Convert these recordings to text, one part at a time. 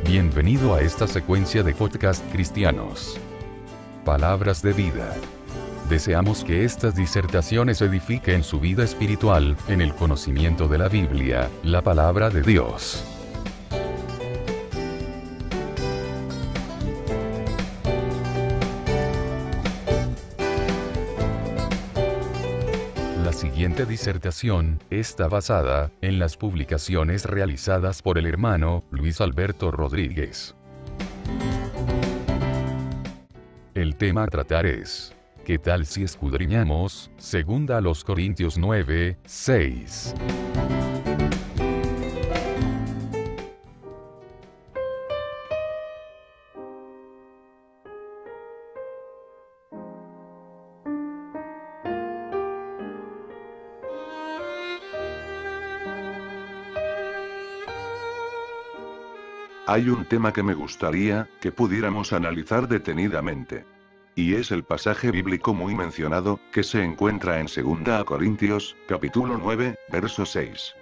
Bienvenido a esta secuencia de podcast cristianos. Palabras de vida. Deseamos que estas disertaciones edifiquen su vida espiritual, en el conocimiento de la Biblia, la palabra de Dios. La siguiente disertación está basada en las publicaciones realizadas por el hermano Luis Alberto Rodríguez. El tema a tratar es: ¿qué tal si escudriñamos 2 Corintios 9, 6? Hay un tema que me gustaría que pudiéramos analizar detenidamente. Y es el pasaje bíblico muy mencionado, que se encuentra en 2 Corintios, capítulo 9, verso 6.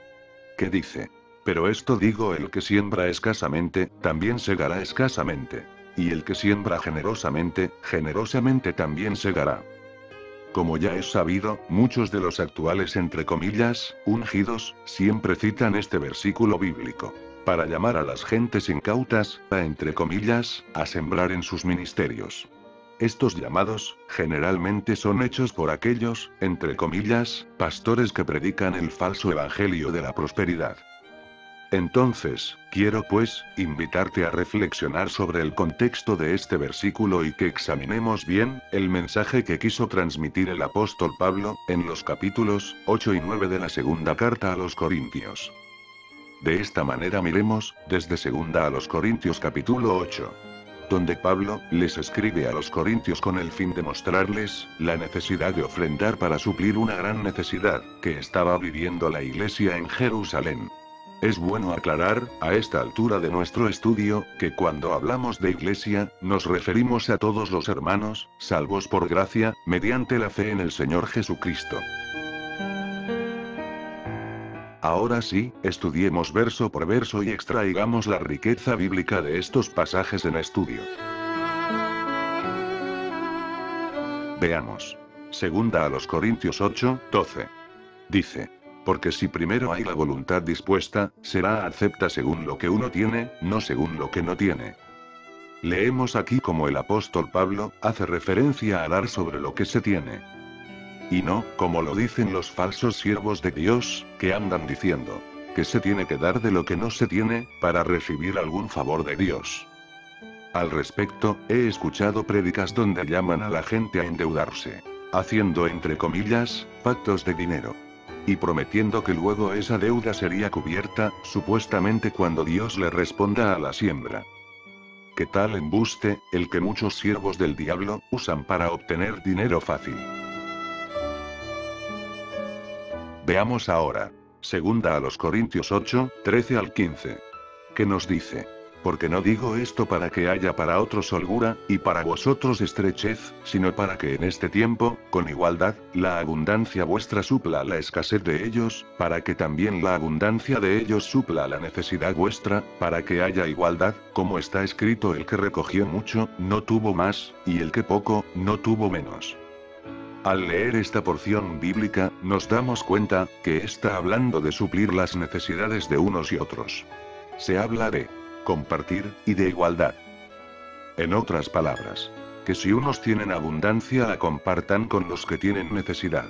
Que dice: pero esto digo, el que siembra escasamente, también segará escasamente. Y el que siembra generosamente, generosamente también segará. Como ya es sabido, muchos de los actuales entre comillas, ungidos, siempre citan este versículo bíblico para llamar a las gentes incautas, entre comillas, a sembrar en sus ministerios. Estos llamados, generalmente son hechos por aquellos, entre comillas, pastores que predican el falso evangelio de la prosperidad. Entonces, quiero pues, invitarte a reflexionar sobre el contexto de este versículo y que examinemos bien, el mensaje que quiso transmitir el apóstol Pablo, en los capítulos 8 y 9 de la segunda carta a los Corintios. De esta manera miremos, desde 2 Corintios capítulo 8. Donde Pablo les escribe a los corintios con el fin de mostrarles la necesidad de ofrendar para suplir una gran necesidad que estaba viviendo la iglesia en Jerusalén. Es bueno aclarar, a esta altura de nuestro estudio, que cuando hablamos de iglesia, nos referimos a todos los hermanos, salvos por gracia, mediante la fe en el Señor Jesucristo. Ahora sí, estudiemos verso por verso y extraigamos la riqueza bíblica de estos pasajes en estudio. Veamos. 2 Corintios 8, 12. Dice: porque si primero hay la voluntad dispuesta, será acepta según lo que uno tiene, no según lo que no tiene. Leemos aquí como el apóstol Pablo hace referencia a dar sobre lo que se tiene. Y no, como lo dicen los falsos siervos de Dios, que andan diciendo que se tiene que dar de lo que no se tiene, para recibir algún favor de Dios. Al respecto, he escuchado prédicas donde llaman a la gente a endeudarse, haciendo entre comillas, pactos de dinero. Y prometiendo que luego esa deuda sería cubierta, supuestamente cuando Dios le responda a la siembra. ¿Qué tal embuste, el que muchos siervos del diablo usan para obtener dinero fácil? Veamos ahora. 2 Corintios 8, 13 al 15. Que nos dice: porque no digo esto para que haya para otros holgura, y para vosotros estrechez, sino para que en este tiempo, con igualdad, la abundancia vuestra supla la escasez de ellos, para que también la abundancia de ellos supla la necesidad vuestra, para que haya igualdad, como está escrito: el que recogió mucho, no tuvo más, y el que poco, no tuvo menos. Al leer esta porción bíblica, nos damos cuenta que está hablando de suplir las necesidades de unos y otros. Se habla de compartir y de igualdad. En otras palabras, que si unos tienen abundancia, la compartan con los que tienen necesidad.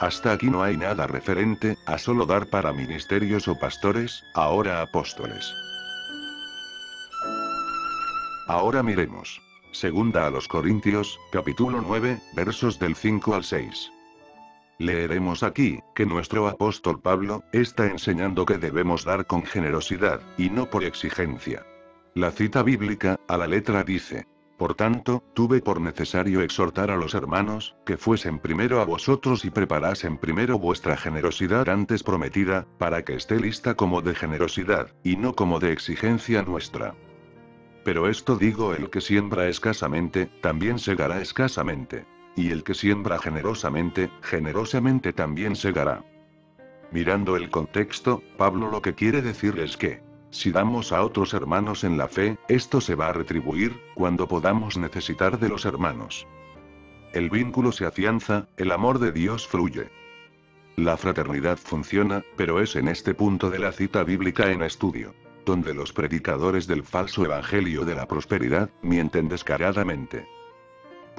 Hasta aquí no hay nada referente a solo dar para ministerios o pastores, ahora apóstoles. Ahora miremos. 2 Corintios, capítulo 9, versos del 5 al 6. Leeremos aquí, que nuestro apóstol Pablo, está enseñando que debemos dar con generosidad, y no por exigencia. La cita bíblica, a la letra dice: por tanto, tuve por necesario exhortar a los hermanos, que fuesen primero a vosotros y preparasen primero vuestra generosidad antes prometida, para que esté lista como de generosidad, y no como de exigencia nuestra. Pero esto digo: el que siembra escasamente, también segará escasamente. Y el que siembra generosamente, generosamente también segará. Mirando el contexto, Pablo lo que quiere decir es que, si damos a otros hermanos en la fe, esto se va a retribuir, cuando podamos necesitar de los hermanos. El vínculo se afianza, el amor de Dios fluye. La fraternidad funciona, pero es en este punto de la cita bíblica en estudio, donde los predicadores del falso evangelio de la prosperidad, mienten descaradamente.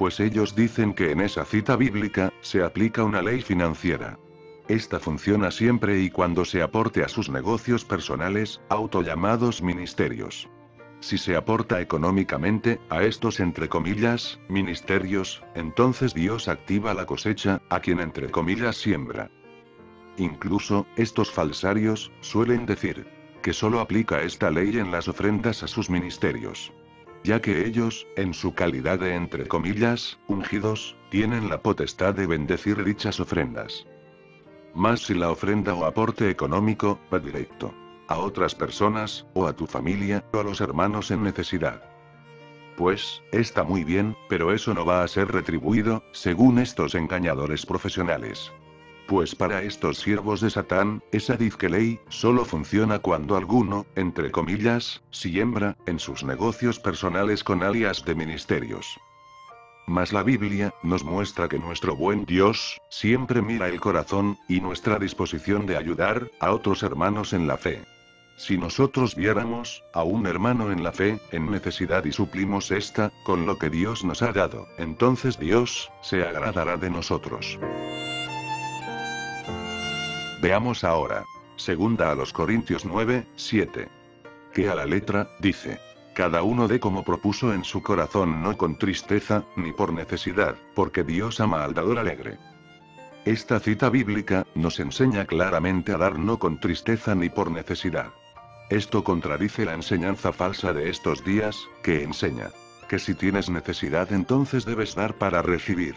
Pues ellos dicen que en esa cita bíblica, se aplica una ley financiera. Esta funciona siempre y cuando se aporte a sus negocios personales, autollamados ministerios. Si se aporta económicamente, a estos entre comillas, ministerios, entonces Dios activa la cosecha, a quien entre comillas siembra. Incluso, estos falsarios, suelen decir, que solo aplica esta ley en las ofrendas a sus ministerios. Ya que ellos, en su calidad de entre comillas, ungidos, tienen la potestad de bendecir dichas ofrendas. Mas si la ofrenda o aporte económico, va directo a otras personas, o a tu familia, o a los hermanos en necesidad. Pues, está muy bien, pero eso no va a ser retribuido, según estos engañadores profesionales. Pues para estos siervos de Satán, esa dizque ley, solo funciona cuando alguno, entre comillas, siembra, en sus negocios personales con alias de ministerios. Mas la Biblia, nos muestra que nuestro buen Dios, siempre mira el corazón, y nuestra disposición de ayudar, a otros hermanos en la fe. Si nosotros viéramos, a un hermano en la fe, en necesidad y suplimos esta, con lo que Dios nos ha dado, entonces Dios, se agradará de nosotros. Veamos ahora. Segunda a los Corintios 9, 7. Que a la letra, dice. Cada uno dé como propuso en su corazón, no con tristeza, ni por necesidad, porque Dios ama al dador alegre. Esta cita bíblica, nos enseña claramente a dar no con tristeza ni por necesidad. Esto contradice la enseñanza falsa de estos días, que enseña que si tienes necesidad entonces debes dar para recibir.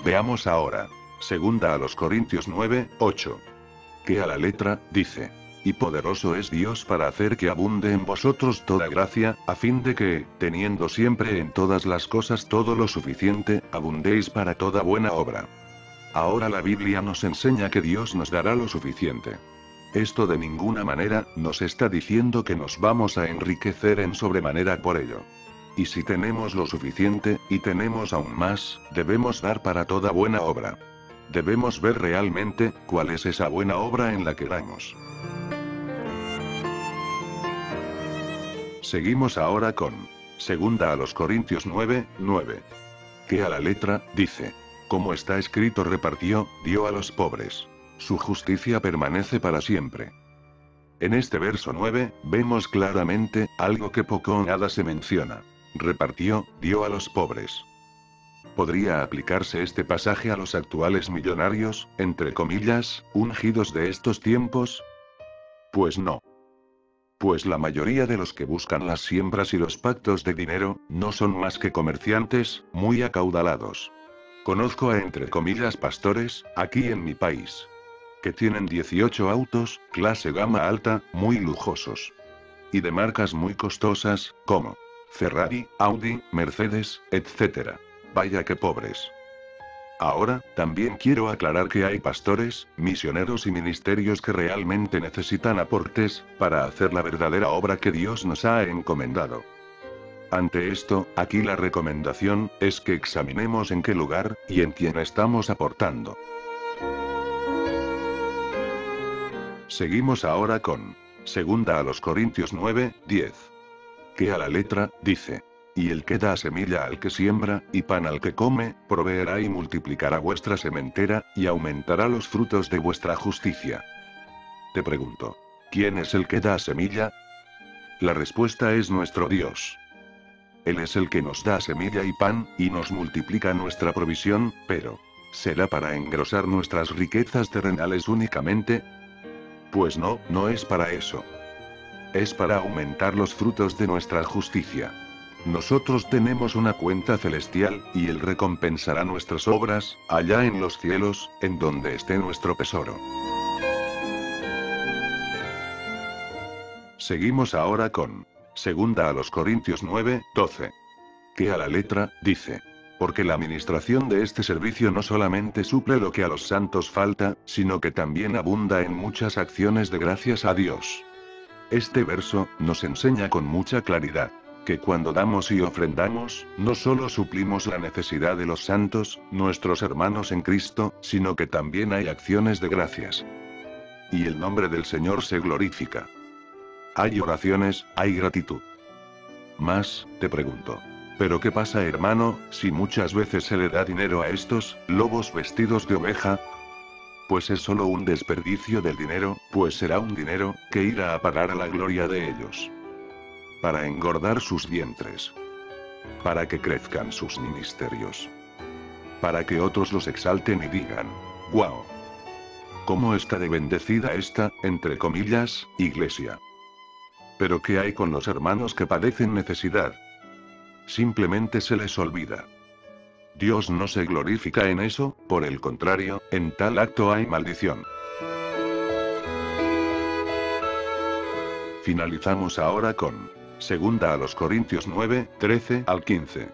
Veamos ahora. Segunda a los Corintios 9, 8. Que a la letra, dice. Y poderoso es Dios para hacer que abunde en vosotros toda gracia, a fin de que, teniendo siempre en todas las cosas todo lo suficiente, abundéis para toda buena obra. Ahora la Biblia nos enseña que Dios nos dará lo suficiente. Esto de ninguna manera, nos está diciendo que nos vamos a enriquecer en sobremanera por ello. Y si tenemos lo suficiente, y tenemos aún más, debemos dar para toda buena obra. Debemos ver realmente, cuál es esa buena obra en la que damos. Seguimos ahora con. Segunda a los Corintios 9, 9. Que a la letra, dice. Como está escrito repartió, dio a los pobres. Su justicia permanece para siempre. En este verso 9, vemos claramente, algo que poco o nada se menciona. Repartió, dio a los pobres. ¿Podría aplicarse este pasaje a los actuales millonarios, entre comillas, ungidos de estos tiempos? Pues no. Pues la mayoría de los que buscan las siembras y los pactos de dinero, no son más que comerciantes, muy acaudalados. Conozco a entre comillas pastores, aquí en mi país, que tienen 18 autos, clase gama alta, muy lujosos. Y de marcas muy costosas, como Ferrari, Audi, Mercedes, etc. Vaya que pobres. Ahora, también quiero aclarar que hay pastores, misioneros y ministerios que realmente necesitan aportes, para hacer la verdadera obra que Dios nos ha encomendado. Ante esto, aquí la recomendación, es que examinemos en qué lugar, y en quién estamos aportando. Seguimos ahora con. Segunda a los Corintios 9, 10. Que a la letra, dice. Y el que da semilla al que siembra, y pan al que come, proveerá y multiplicará vuestra sementera, y aumentará los frutos de vuestra justicia. Te pregunto. ¿Quién es el que da semilla? La respuesta es nuestro Dios. Él es el que nos da semilla y pan, y nos multiplica nuestra provisión, pero ¿será para engrosar nuestras riquezas terrenales únicamente? Pues no, no es para eso. Es para aumentar los frutos de nuestra justicia. Nosotros tenemos una cuenta celestial, y Él recompensará nuestras obras, allá en los cielos, en donde esté nuestro tesoro. Seguimos ahora con. Segunda a los Corintios 9, 12. que a la letra, dice: porque la administración de este servicio no solamente suple lo que a los santos falta, sino que también abunda en muchas acciones de gracias a Dios. Este verso nos enseña con mucha claridad que cuando damos y ofrendamos, no solo suplimos la necesidad de los santos, nuestros hermanos en Cristo, sino que también hay acciones de gracias. Y el nombre del Señor se glorifica. Hay oraciones, hay gratitud. Más, te pregunto. ¿Pero qué pasa, hermano, si muchas veces se le da dinero a estos lobos vestidos de oveja? Pues es solo un desperdicio del dinero, pues será un dinero que irá a parar a la gloria de ellos. Para engordar sus vientres. Para que crezcan sus ministerios. Para que otros los exalten y digan: ¡guau! ¿Cómo está de bendecida esta, entre comillas, iglesia? Pero ¿qué hay con los hermanos que padecen necesidad? Simplemente se les olvida. Dios no se glorifica en eso, por el contrario, en tal acto hay maldición. Finalizamos ahora con Segunda a los Corintios 9, 13 al 15.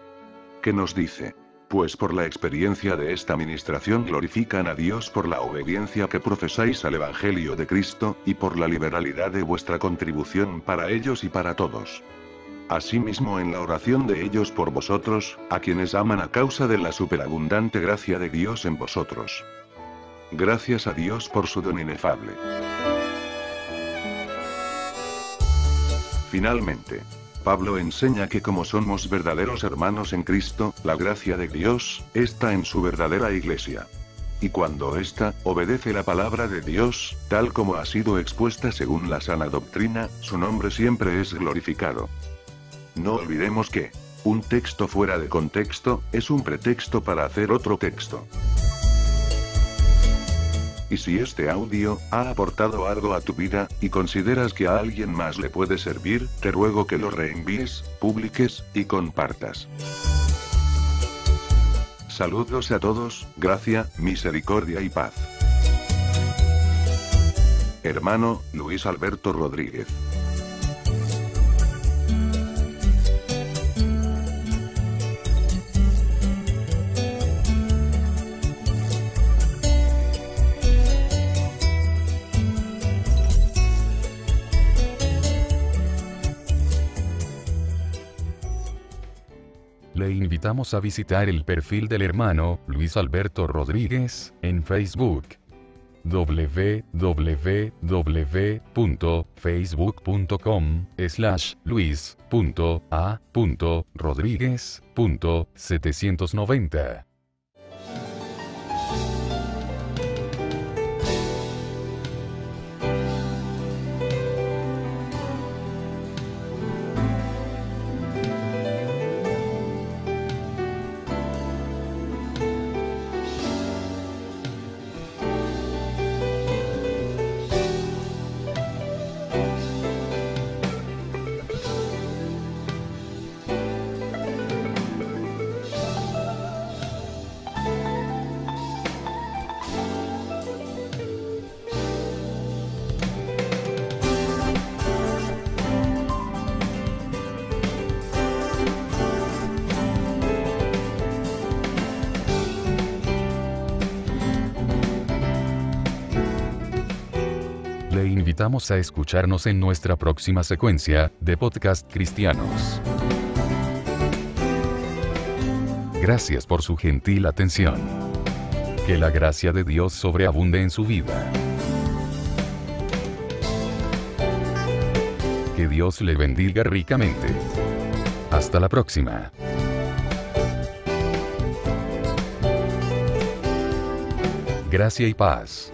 Que nos dice: pues por la experiencia de esta ministración glorifican a Dios por la obediencia que profesáis al Evangelio de Cristo, y por la liberalidad de vuestra contribución para ellos y para todos. Asimismo en la oración de ellos por vosotros, a quienes aman a causa de la superabundante gracia de Dios en vosotros. Gracias a Dios por su don inefable. Finalmente, Pablo enseña que como somos verdaderos hermanos en Cristo, la gracia de Dios está en su verdadera iglesia. Y cuando ésta obedece la palabra de Dios, tal como ha sido expuesta según la sana doctrina, su nombre siempre es glorificado. No olvidemos que un texto fuera de contexto es un pretexto para hacer otro texto. Y si este audio ha aportado algo a tu vida, y consideras que a alguien más le puede servir, te ruego que lo reenvíes, publiques, y compartas. Saludos a todos, gracia, misericordia y paz. Hermano, Luis Alberto Rodríguez. Le invitamos a visitar el perfil del hermano Luis Alberto Rodríguez en Facebook. www.facebook.com/luis.a.rodríguez.790. Le invitamos a escucharnos en nuestra próxima secuencia de podcast cristianos. Gracias por su gentil atención. Que la gracia de Dios sobreabunde en su vida. Que Dios le bendiga ricamente. Hasta la próxima. Gracia y paz.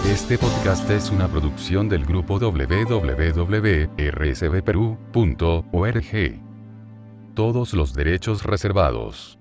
Este podcast es una producción del grupo www.rsbperú.org. Todos los derechos reservados.